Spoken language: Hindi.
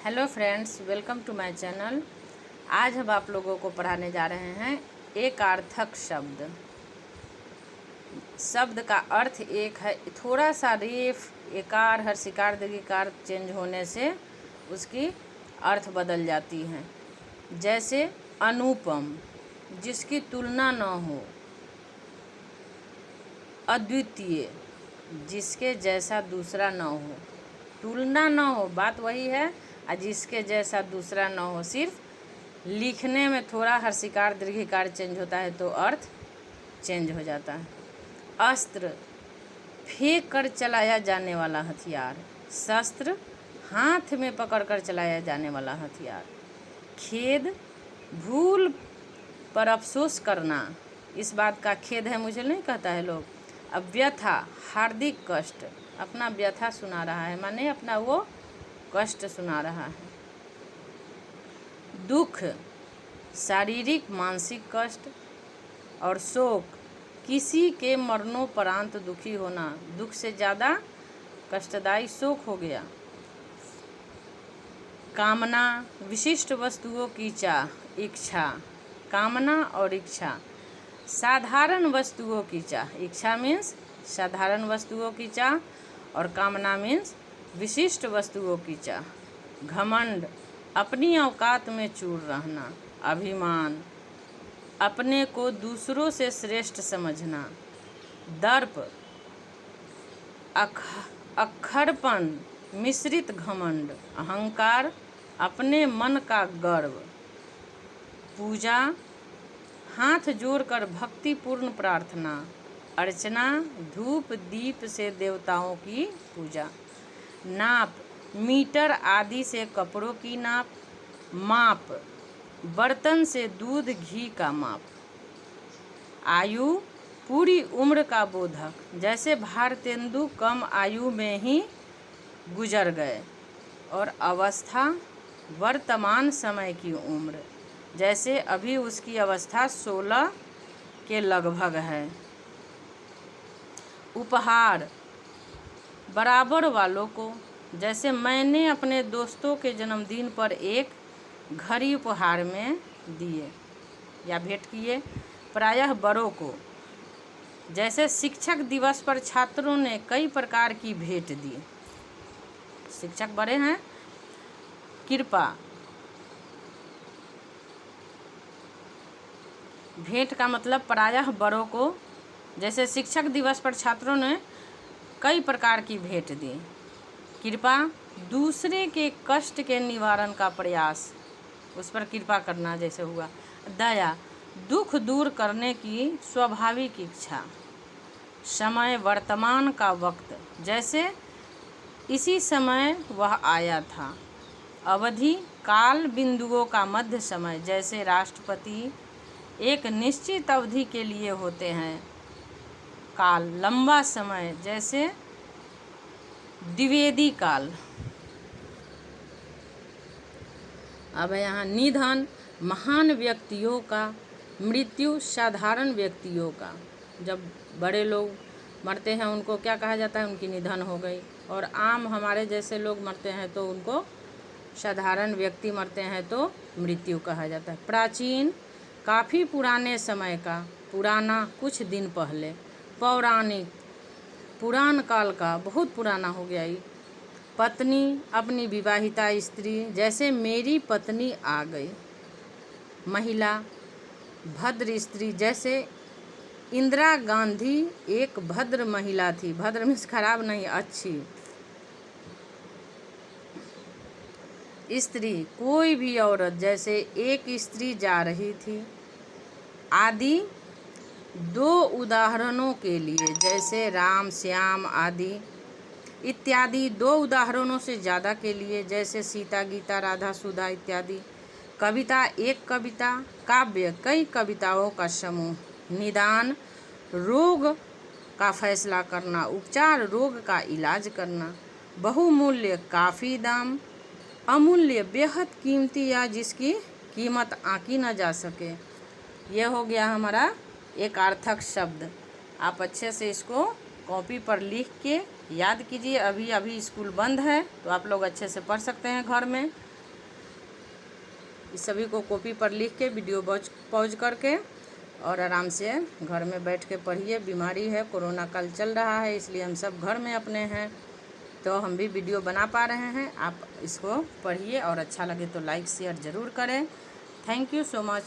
Hello friends, welcome to my channel. आज हम आप लोगों को पढ़ाने जा रहे हैं एकार्थक शब्द। शब्द का अर्थ एक है, थोड़ा सा रेफ एकार हर्षिकार दीर्घिकार चेंज होने से उसकी अर्थ बदल जाती है। जैसे अनुपम, जिसकी तुलना न हो। अद्वितीय, जिसके जैसा दूसरा न हो। तुलना न हो, बात वही है, और जिसके जैसा दूसरा न हो। सिर्फ लिखने में थोड़ा हर्षिकार दीर्घिकार चेंज होता है तो अर्थ चेंज हो जाता है। अस्त्र, फेंक कर चलाया जाने वाला हथियार। शस्त्र, हाथ में पकड़कर चलाया जाने वाला हथियार। खेद, भूल पर अफसोस करना। इस बात का खेद है मुझे नहीं कहता है लोग। अब व्यथा, हार्दिक कष्ट, अपना व्यथा सुना रहा है, माने अपना वो कष्ट सुना रहा है। दुख, शारीरिक मानसिक कष्ट। और शोक, किसी के मरणोपरांत दुखी होना। दुख से ज़्यादा कष्टदायी शोक हो गया। कामना, विशिष्ट वस्तुओं की चाह, इच्छा। कामना और इच्छा, साधारण वस्तुओं की चाह। इच्छा मीन्स साधारण वस्तुओं की चाह और कामना मीन्स विशिष्ट वस्तुओं की चाह। घमंड, अपनी औकात में चूर रहना। अभिमान, अपने को दूसरों से श्रेष्ठ समझना। दर्प, अक्खरपन मिश्रित घमंड। अहंकार, अपने मन का गर्व। पूजा, हाथ जोड़कर भक्तिपूर्ण प्रार्थना। अर्चना, धूप दीप से देवताओं की पूजा। नाप, मीटर आदि से कपड़ों की नाप। माप, बर्तन से दूध घी का माप। आयु, पूरी उम्र का बोधक। जैसे भारतेंदु कम आयु में ही गुजर गए। और अवस्था, वर्तमान समय की उम्र। जैसे अभी उसकी अवस्था 16 के लगभग है। उपहार, बराबर वालों को। जैसे मैंने अपने दोस्तों के जन्मदिन पर एक घड़ी उपहार में दिए या भेंट किए, प्रायः बड़ों को। जैसे शिक्षक दिवस पर छात्रों ने कई प्रकार की भेंट दी। शिक्षक बड़े हैं। कृपा, भेंट का मतलब प्रायः बड़ों को। जैसे शिक्षक दिवस पर छात्रों ने कई प्रकार की भेंट दी। कृपा, दूसरे के कष्ट के निवारण का प्रयास, उस पर कृपा करना जैसे हुआ। दया, दुख दूर करने की स्वाभाविक इच्छा। समय, वर्तमान का वक्त। जैसे इसी समय वह आया था। अवधि, काल बिंदुओं का मध्य समय। जैसे राष्ट्रपति एक निश्चित अवधि के लिए होते हैं। काल, लंबा समय। जैसे द्विवेदी काल। अब यहाँ निधन, महान व्यक्तियों का। मृत्यु, साधारण व्यक्तियों का। जब बड़े लोग मरते हैं उनको क्या कहा जाता है? उनकी निधन हो गई। और आम हमारे जैसे लोग मरते हैं तो उनको, साधारण व्यक्ति मरते हैं तो मृत्यु कहा जाता है। प्राचीन, काफ़ी पुराने समय का। पुराना, कुछ दिन पहले। पौराणिक, पुरान काल का, बहुत पुराना हो गया ये। पत्नी, अपनी विवाहिता स्त्री। जैसे मेरी पत्नी आ गई। महिला, भद्र स्त्री। जैसे इंदिरा गांधी एक भद्र महिला थी। भद्र मीन्स खराब नहीं, अच्छी। स्त्री, कोई भी औरत। जैसे एक स्त्री जा रही थी। आदि, दो उदाहरणों के लिए। जैसे राम श्याम आदि। इत्यादि, दो उदाहरणों से ज़्यादा के लिए। जैसे सीता गीता राधा सुधा इत्यादि। कविता, एक कविता। काव्य, कई कविताओं का समूह। निदान, रोग का फैसला करना। उपचार, रोग का इलाज करना। बहुमूल्य, काफ़ी दाम। अमूल्य, बेहद कीमती या जिसकी कीमत आंकी न जा सके। यह हो गया हमारा एकार्थक शब्द। आप अच्छे से इसको कॉपी पर लिख के याद कीजिए। अभी स्कूल बंद है तो आप लोग अच्छे से पढ़ सकते हैं घर में। इस सभी को कॉपी पर लिख के वीडियो पॉज करके और आराम से घर में बैठ के पढ़िए। बीमारी है, कोरोना काल चल रहा है, इसलिए हम सब घर में अपने हैं, तो हम भी वीडियो बना पा रहे हैं। आप इसको पढ़िए और अच्छा लगे तो लाइक शेयर ज़रूर करें। Thank you so much.